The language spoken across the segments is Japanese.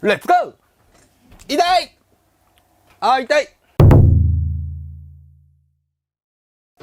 レッツゴー。痛い。痛い。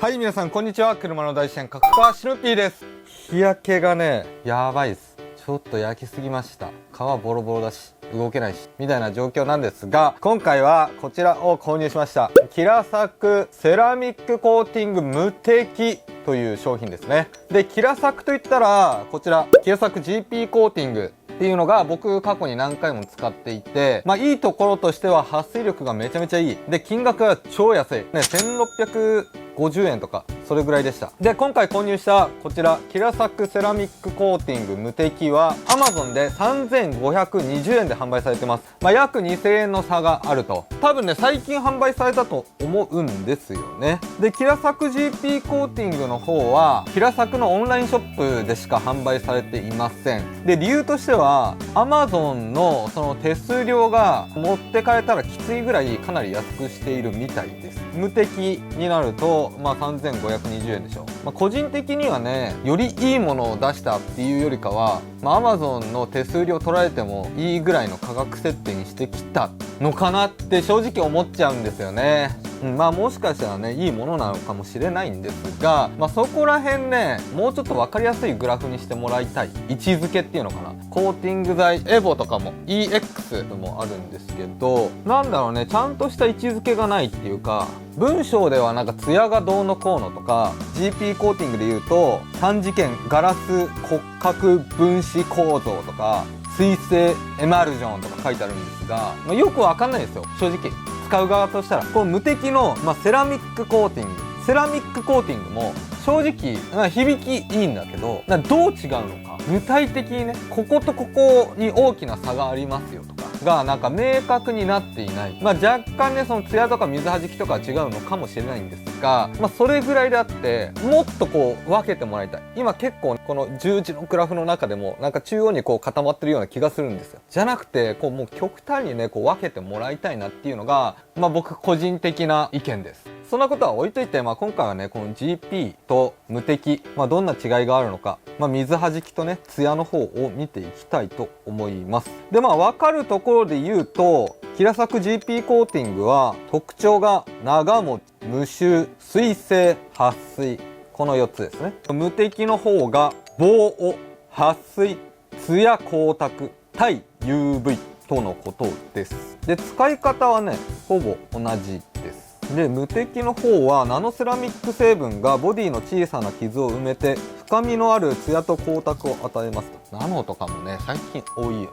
はい、皆さんこんにちは。車の大自然角川しのぴーです。日焼けがねやばいです。ちょっと焼きすぎました。皮ボロボロだし動けないしみたいな状況なんですが、今回はこちらを購入しました。キラサクセラミックコーティング無敵という商品ですね。でキラサクといったらこちらキラサク GP コーティングっていうのが僕過去に何回も使っていて、いいところとしては撥水力がめちゃめちゃいい。で金額が超安いね、1650円とかそれぐらいでした。で今回購入したこちらキラサクセラミックコーティング無敵は Amazon で3520円で販売されてます。約2000円の差があると。多分ね最近販売されたと思うんですよね。でキラサク GP コーティングの方はキラサクのオンラインショップでしか販売されていません。で理由としてはAmazon のその手数料が持ってかれたらきついぐらいかなり安くしているみたいです。無敵になると3520円でしょ。個人的にはねよりいいものを出したっていうよりかは、Amazon の手数料取られてもいいぐらいの価格設定にしてきたのかなって正直思っちゃうんですよね。もしかしたらねいいものなのかもしれないんですが、そこら辺ねもうちょっと分かりやすいグラフにしてもらいたい。位置づけっていうのかな。コーティング剤エボとかも EX もあるんですけど、なんだろうね、ちゃんとした位置づけがないっていうか、文章ではなんかツヤがどうのこうのとか GP コーティングで言うと3次元ガラス骨格分子構造とか水性エマルジョンとか書いてあるんですが、よくわかんないですよ正直。使う側としたらこの無敵の、セラミックコーティング、セラミックコーティングも正直響きいいんだけど、どう違うのか具体的にね、こことここに大きな差がありますよとかがなんか明確になっていない。若干ねそのツヤとか水はじきとかは違うのかもしれないんですが、それぐらいであってもっとこう分けてもらいたい。今結構この十字のグラフの中でもなんか中央にこう固まってるような気がするんですよ。じゃなくてこうもう極端にねこう分けてもらいたいなっていうのが僕個人的な意見です。そんなことは置いといて、今回はねこの GP と無敵、どんな違いがあるのか、水はじきとねツヤの方を見ていきたいと思います。で分かるところで言うと、キラサク GP コーティングは特徴が長持ち、無臭、水性、撥水、この4つですね。無敵の方が防汚、撥水、ツヤ光沢、対 UV とのことです。で使い方はねほぼ同じです。で無敵の方はナノセラミック成分がボディの小さな傷を埋めて深みのあるツヤと光沢を与えますと。ナノとかもね最近多いよね。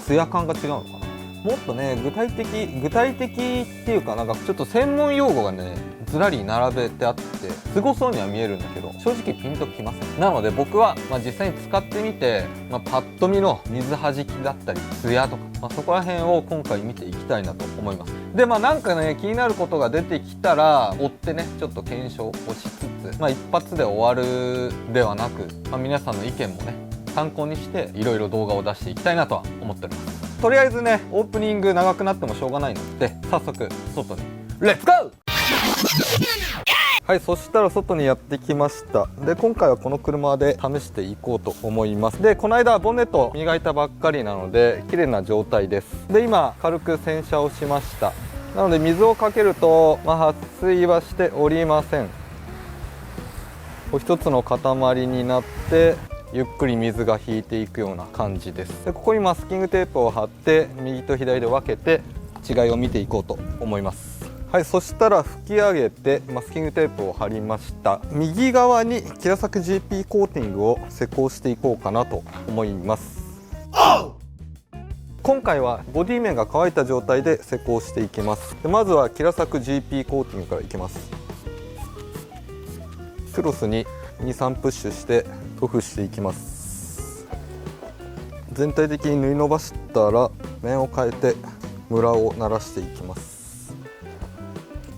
ツヤ感が違うのかな。もっとね具体的っていうかなんかちょっと専門用語がねずらり並べてあってすごそうには見えるんだけど正直ピンときません。なので僕は実際に使ってみて、パッと見の水はじきだったりツヤとか、そこら辺を今回見ていきたいなと思います。でなんかね気になることが出てきたら追ってねちょっと検証をしつつ、一発で終わるではなく、皆さんの意見もね参考にしていろいろ動画を出していきたいなとは思っております。とりあえずねオープニング長くなってもしょうがないので早速外にレッツゴー。はい、そしたら外にやってきました。で今回はこの車で試していこうと思います。でこの間ボンネット磨いたばっかりなので綺麗な状態です。で今軽く洗車をしました。なので水をかけると、撥水はしておりません。一つの塊になってゆっくり水が引いていくような感じです。でここにマスキングテープを貼って右と左で分けて違いを見ていこうと思います。はい、そしたら拭き上げてマスキングテープを貼りました。右側にキラサク GP コーティングを施工していこうかなと思います。今回はボディ面が乾いた状態で施工していきます。でまずはキラサク GP コーティングからいきます。クロスに 2,3 プッシュして塗布していきます。全体的に縫い伸ばしたら面を変えてムラをならしていきます。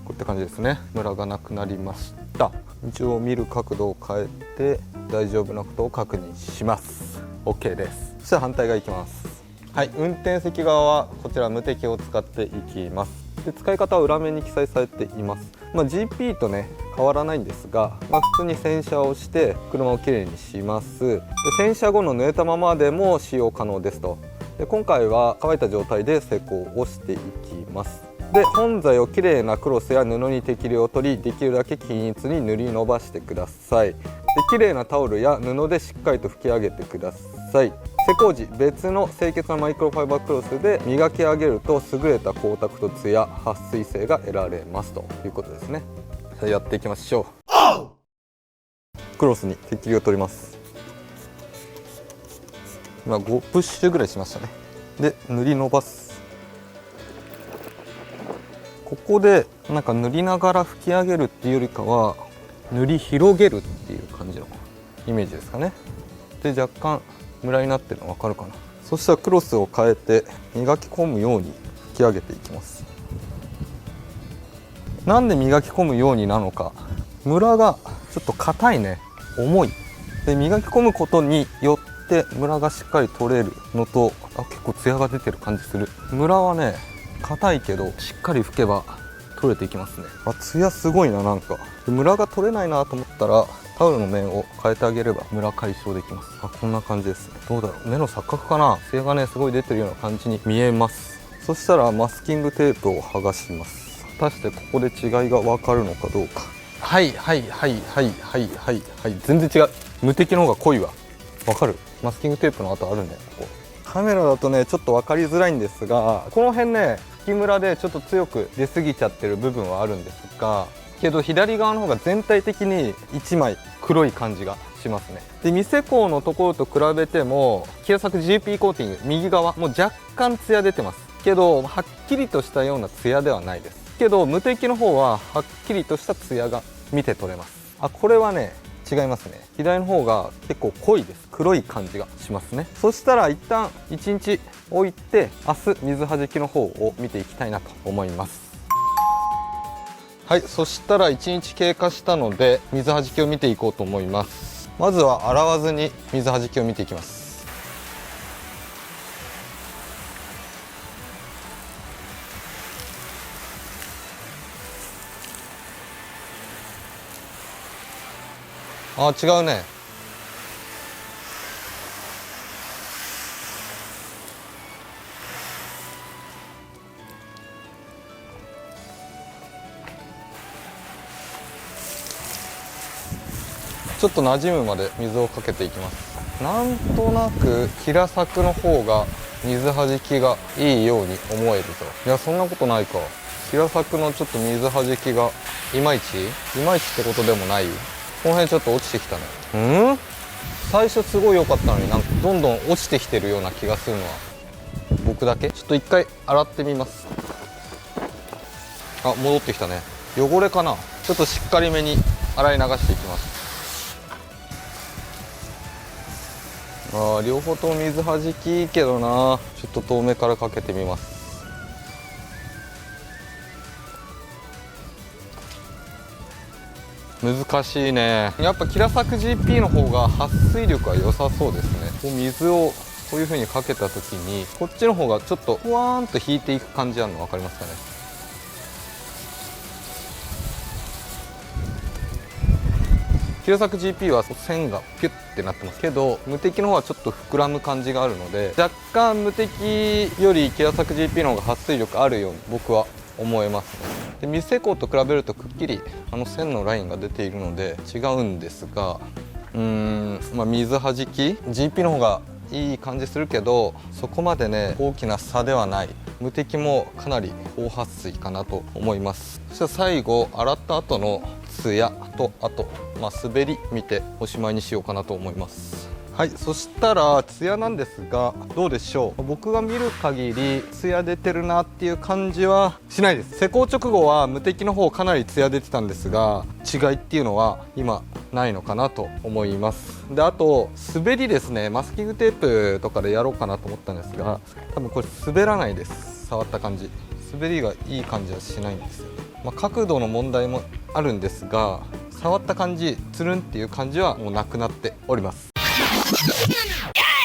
こういった感じですね。ムラがなくなりました。一応見る角度を変えて大丈夫なことを確認します。 OK です。そしたら反対側いきます。はい、運転席側はこちら無敵を使っていきます。で使い方は裏面に記載されています。GP とね変わらないんですが、普通に洗車をして車をきれいにします。で洗車後の濡れたままでも使用可能ですと。で今回は乾いた状態で施工をしていきます。で本材をきれいなクロスや布に適量を取り、できるだけ均一に塗り伸ばしてください。できれいなタオルや布でしっかりと拭き上げてください。施工時別の清潔なマイクロファイバークロスで磨き上げると優れた光沢とツヤ、撥水性が得られますということですね。じゃあやっていきましょう。クロスに適量を取ります。今5プッシュぐらいしましたね。で塗り伸ばす。ここでなんか塗りながら拭き上げるっていうよりかは塗り広げるっていう感じのイメージですかね。で若干ムラになってるの分かるかな。そしたらクロスを変えて磨き込むように拭き上げていきます。なんで磨き込むようになのか、ムラがちょっと硬いね、重い。で磨き込むことによってムラがしっかり取れるのと、結構ツヤが出てる感じする。ムラはね硬いけどしっかり拭けば取れていきますね。ツヤすごいな。なんかムラが取れないなと思ったらタオルの面を変えてあげればムラ解消できます。こんな感じですね。どうだろう、目の錯覚かな。ツヤがねすごい出てるような感じに見えます。そしたらマスキングテープを剥がします。果たしてここで違いが分かるのかどうか。はいはいはいはいはいはいはい、全然違う。無敵の方が濃いわ。分かる？マスキングテープの跡あるね。ここカメラだとねちょっと分かりづらいんですが、この辺ね吹きムラでちょっと強く出過ぎちゃってる部分はあるんですが、けど左側の方が全体的に1枚黒い感じがしますね。で未施工のところと比べてもキラサク GP コーティング右側もう若干ツヤ出てますけど、はっきりとしたようなツヤではないですけど、無敵の方ははっきりとしたツヤが見て取れます。これはね違いますね。左の方が結構濃いです。黒い感じがしますね。そしたら一旦1日置いて明日水はじきの方を見ていきたいなと思います。はい、そしたら1日経過したので水はじきを見ていこうと思います。まずは洗わずに水はじきを見ていきます。違うね。ちょっと馴染むまで水をかけていきます。なんとなくキラサクの方が水はじきがいいように思えるぞ。いやそんなことないか。キラサクのちょっと水はじきがいまいちってことでもない。この辺ちょっと落ちてきたね。最初すごい良かったのになんかどんどん落ちてきてるような気がするのは僕だけ。ちょっと一回洗ってみます。戻ってきたね。汚れかな。ちょっとしっかりめに洗い流していきます。両方とも水はじきいいけどな。ちょっと遠目からかけてみます。難しいね。やっぱキラサク GP の方が撥水力は良さそうですね。こう水をこういう風にかけた時にこっちの方がちょっとふわーんと引いていく感じあるの分かりますかね。キラサク GP は線がピュッてなってますけど、無敵の方はちょっと膨らむ感じがあるので、若干無敵よりキラサク GP の方が撥水力あるように僕は思えますね。で未施工と比べるとくっきり線のラインが出ているので違うんですが、水はじき GP の方がいい感じするけど、そこまでね大きな差ではない。無敵もかなり高撥水かなと思います。そして最後洗った後のツヤと滑り見ておしまいにしようかなと思います。はい、そしたらツヤなんですがどうでしょう。僕が見る限りツヤ出てるなっていう感じはしないです。施工直後は無敵の方かなりツヤ出てたんですが、違いっていうのは今ないのかなと思います。であと滑りですね。マスキングテープとかでやろうかなと思ったんですが、多分これ滑らないです。触った感じ滑りがいい感じはしないんですよ。角度の問題もあるんですが、触った感じつるんっていう感じはもうなくなっております。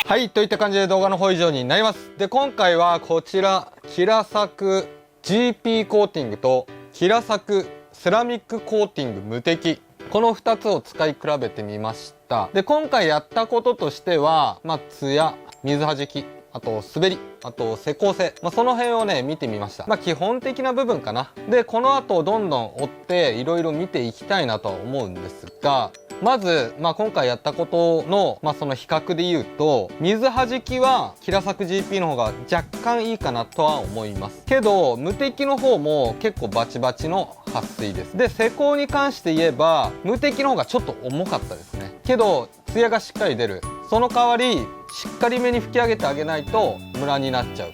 はい、といった感じで動画の方以上になります。で今回はこちらキラサク GP コーティングとキラサクセラミックコーティング無敵、この2つを使い比べてみました。で今回やったこととしてはツヤ、水はじきあと滑り、あと施工性、その辺をね見てみました。基本的な部分かな。でこの後どんどん追っていろいろ見ていきたいなとは思うんですが、まず、今回やったことの、その比較で言うと、水弾きはキラサク GP の方が若干いいかなとは思いますけど、無敵の方も結構バチバチの撥水です。で施工に関して言えば無敵の方がちょっと重かったですね。けどツヤがしっかり出る。その代わりしっかりめに拭き上げてあげないとムラになっちゃう。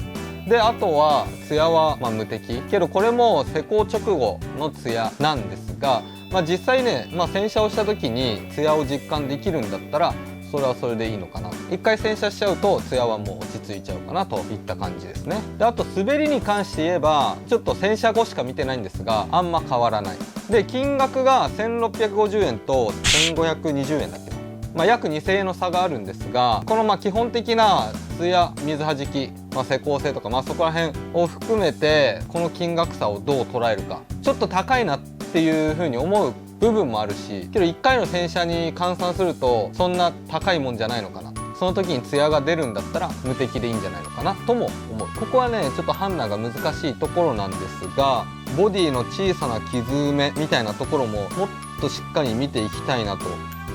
であとはツヤは無敵けど、これも施工直後のツヤなんですが、実際ね、洗車をした時にツヤを実感できるんだったらそれはそれでいいのかな。一回洗車しちゃうとツヤはもう落ち着いちゃうかなといった感じですね。であと滑りに関して言えばちょっと洗車後しか見てないんですが、あんま変わらない。で金額が1650円と1520円だっけな、約2000円の差があるんですが、この基本的なツヤ、水弾き、施工性とか、そこら辺を含めてこの金額差をどう捉えるか。ちょっと高いなっていう風に思う部分もあるし、けど1回の洗車に換算するとそんな高いもんじゃないのかな。その時にツヤが出るんだったら無敵でいいんじゃないのかなとも思う。ここはねちょっと判断が難しいところなんですが、ボディの小さな傷埋めみたいなところももっとしっかり見ていきたいなと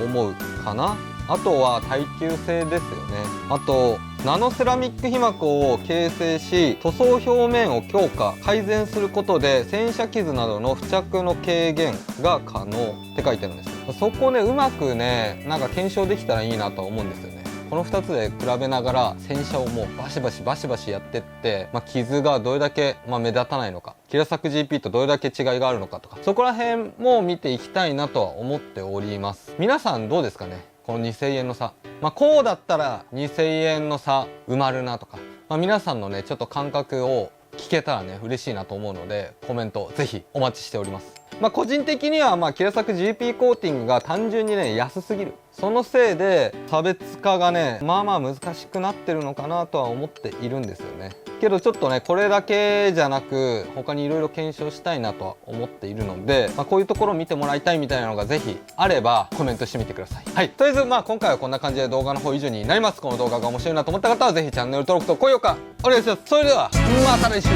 思うかな。あとは耐久性ですよね。あとナノセラミック被膜を形成し塗装表面を強化改善することで洗車傷などの付着の軽減が可能って書いてあるんです。そこをねうまくね検証できたらいいなと思うんですよね。この2つで比べながら洗車をもうバシバシやってって、傷がどれだけ、目立たないのか、キラサク GP とどれだけ違いがあるのかとか、そこら辺も見ていきたいなとは思っております。皆さんどうですかね、この2000円の差。こうだったら2000円の差埋まるなとか、皆さんのねちょっと感覚を聞けたらね嬉しいなと思うので、コメントぜひお待ちしております。個人的にはキラサク GP コーティングが単純にね安すぎる。そのせいで差別化がね難しくなってるのかなとは思っているんですよね。けどちょっとねこれだけじゃなく他にいろいろ検証したいなとは思っているので、こういうところを見てもらいたいみたいなのがぜひあればコメントしてみてください。はい、とりあえず今回はこんな感じで動画の方以上になります。この動画が面白いなと思った方はぜひチャンネル登録と高評価お願いします。それではまた来週。